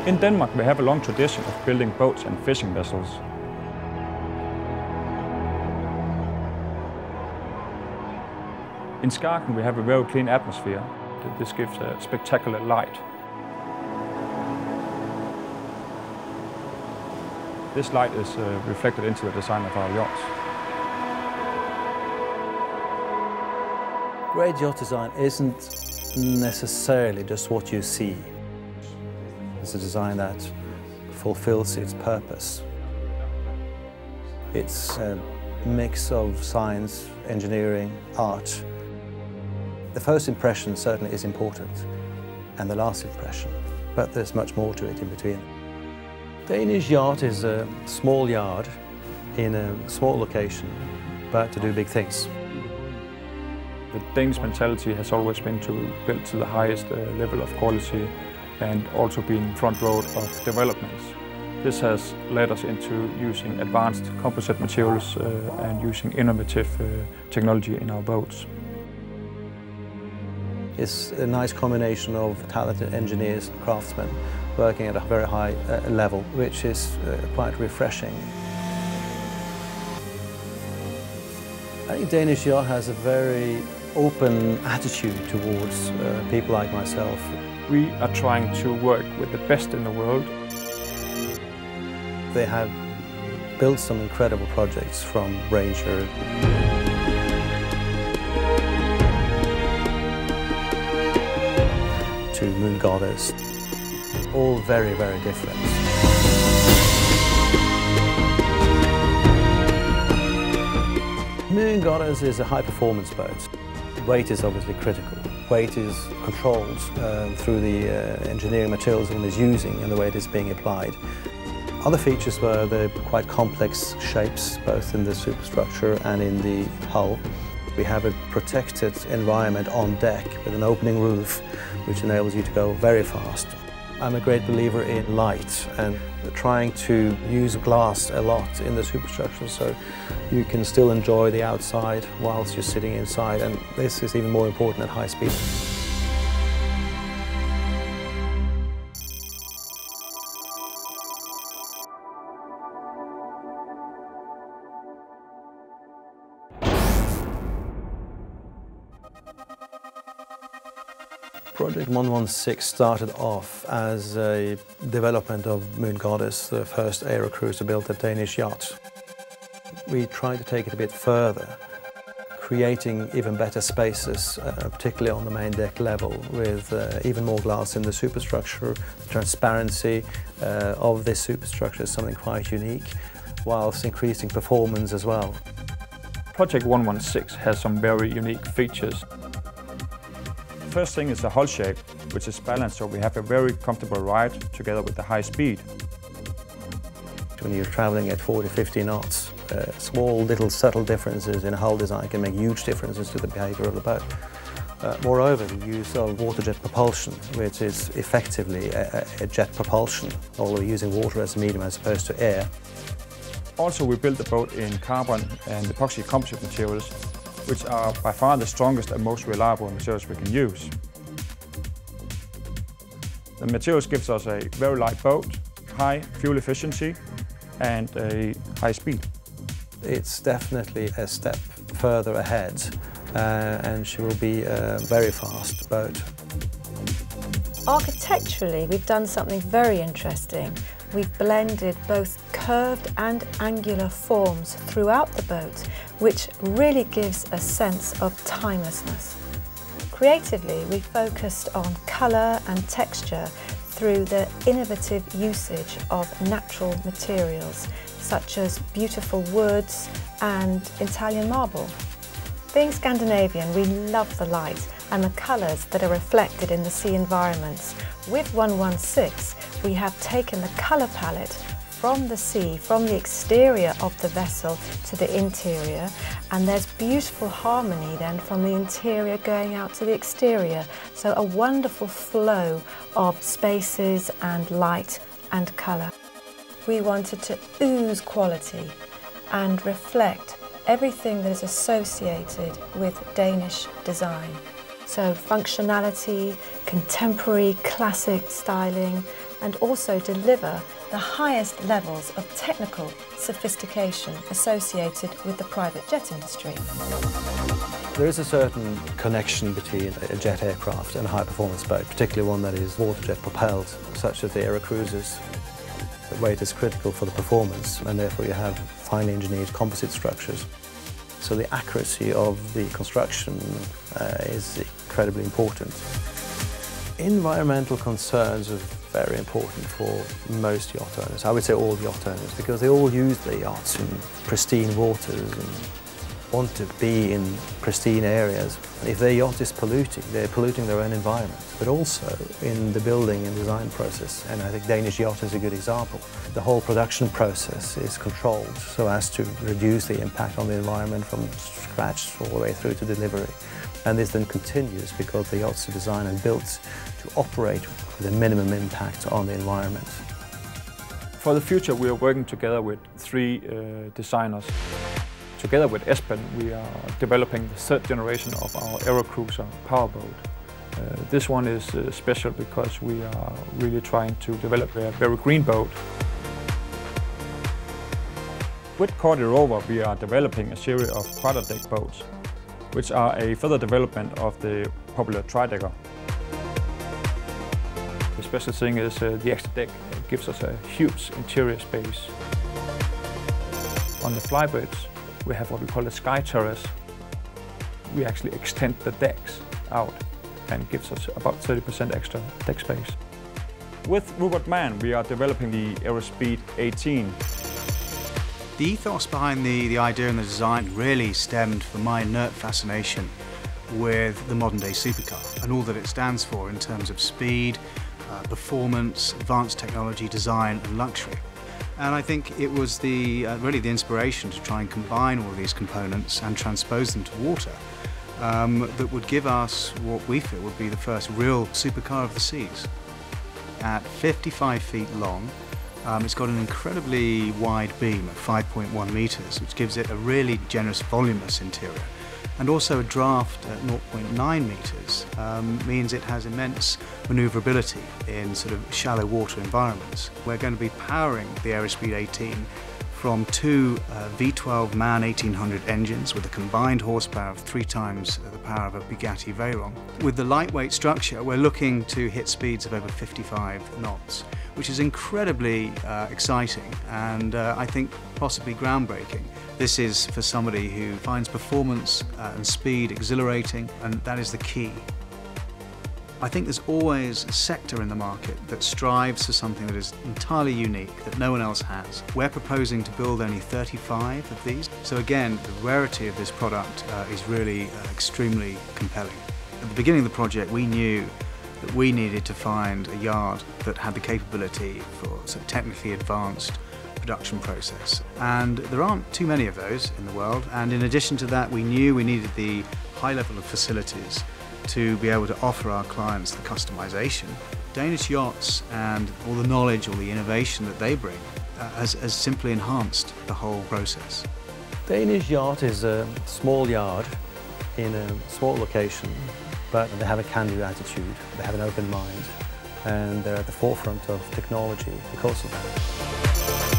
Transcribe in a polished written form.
In Denmark, we have a long tradition of building boats and fishing vessels. In Skagen, we have a very clean atmosphere. This gives a spectacular light. This light is reflected into the design of our yachts. Great yacht design isn't necessarily just what you see. It's a design that fulfills its purpose. It's a mix of science, engineering, art. The first impression certainly is important, and the last impression, but there's much more to it in between. Danish Yacht is a small yard in a small location, but to do big things. The Danish mentality has always been to build to the highest level of quality and also being front row of developments. This has led us into using advanced composite materials and using innovative technology in our boats. It's a nice combination of talented engineers and craftsmen working at a very high level, which is quite refreshing. I think Danish Yacht has a very open attitude towards people like myself. We are trying to work with the best in the world. They have built some incredible projects from Ranger to Moon Goddess, all very, very different. Moon Goddess is a high-performance boat. Weight is obviously critical. Weight is controlled through the engineering materials one is using and the way it is being applied. Other features were the quite complex shapes, both in the superstructure and in the hull. We have a protected environment on deck with an opening roof, which enables you to go very fast. I'm a great believer in light and trying to use glass a lot in the superstructure so you can still enjoy the outside whilst you're sitting inside, and this is even more important at high speed. Project 116 started off as a development of Moon Goddess, the first aerocruiser built at Danish Yacht. We tried to take it a bit further, creating even better spaces, particularly on the main deck level, with even more glass in the superstructure. The transparency of this superstructure is something quite unique, whilst increasing performance as well. Project 116 has some very unique features. First thing is the hull shape, which is balanced so we have a very comfortable ride together with the high speed. When you're traveling at 40-50 knots, small little subtle differences in hull design can make huge differences to the behavior of the boat. Moreover, the use of water jet propulsion, which is effectively a jet propulsion, although using water as a medium as opposed to air. Also, we built the boat in carbon and epoxy composite materials, which are by far the strongest and most reliable materials we can use. The materials gives us a very light boat, high fuel efficiency and a high speed. It's definitely a step further ahead and she will be a very fast boat. Architecturally, we've done something very interesting. We've blended both curved and angular forms throughout the boat, which really gives a sense of timelessness. Creatively, we focused on colour and texture through the innovative usage of natural materials, such as beautiful woods and Italian marble. Being Scandinavian, we love the light and the colours that are reflected in the sea environments. With 116, we have taken the colour palette from the sea, from the exterior of the vessel to the interior, and there's beautiful harmony then from the interior going out to the exterior. So a wonderful flow of spaces and light and colour. We wanted to ooze quality and reflect everything that is associated with Danish design. So functionality, contemporary, classic styling, and also deliver the highest levels of technical sophistication associated with the private jet industry. There is a certain connection between a jet aircraft and a high-performance boat, particularly one that is water-jet propelled, such as the aero cruisers. The weight is critical for the performance, and therefore you have finely engineered composite structures. So the accuracy of the construction is incredibly important. Environmental concerns are very important for most yacht owners. I would say all yacht owners, because they all use their yachts in pristine waters and want to be in pristine areas. If their yacht is polluting, they're polluting their own environment, but also in the building and design process. And I think Danish Yacht is a good example. The whole production process is controlled so as to reduce the impact on the environment from scratch all the way through to delivery. And this then continues because the yachts are designed and built to operate with a minimum impact on the environment. For the future, we are working together with three designers. Together with Esben, we are developing the third generation of our aerocruiser powerboat. This one is special because we are really trying to develop a very green boat. With Cordy Rover, we are developing a series of quarter-deck boats, which are a further development of the popular tri-decker. The special thing is the extra deck gives us a huge interior space. On the flyboats, we have what we call a sky terrace. We actually extend the decks out and gives us about 30% extra deck space. With Rupert Mann, we are developing the EOS Speed 18. The ethos behind the idea and the design really stemmed from my inert fascination with the modern-day supercar and all that it stands for in terms of speed, performance, advanced technology, design and luxury. And I think it was really the inspiration to try and combine all of these components and transpose them to water that would give us what we feel would be the first real supercar of the seas. At 55 feet long, it's got an incredibly wide beam of 5.1 meters, which gives it a really generous, voluminous interior. And also a draft at 0.9 meters means it has immense maneuverability in sort of shallow water environments. We're going to be powering the EOS Speed 18 from two V12 MAN 1800 engines with a combined horsepower of 3 times the power of a Bugatti Veyron. With the lightweight structure, we're looking to hit speeds of over 55 knots, which is incredibly exciting and I think possibly groundbreaking. This is for somebody who finds performance and speed exhilarating, and that is the key. I think there's always a sector in the market that strives for something that is entirely unique, that no one else has. We're proposing to build only 35 of these. So again, the rarity of this product is really extremely compelling. At the beginning of the project, we knew that we needed to find a yard that had the capability for sort of technically advanced production process. And there aren't too many of those in the world. And in addition to that, we knew we needed the high level of facilities to be able to offer our clients the customization. Danish Yachts and all the knowledge, all the innovation that they bring has simply enhanced the whole process. Danish Yacht is a small yard in a small location, but they have a can-do attitude, they have an open mind, and they're at the forefront of technology because of that.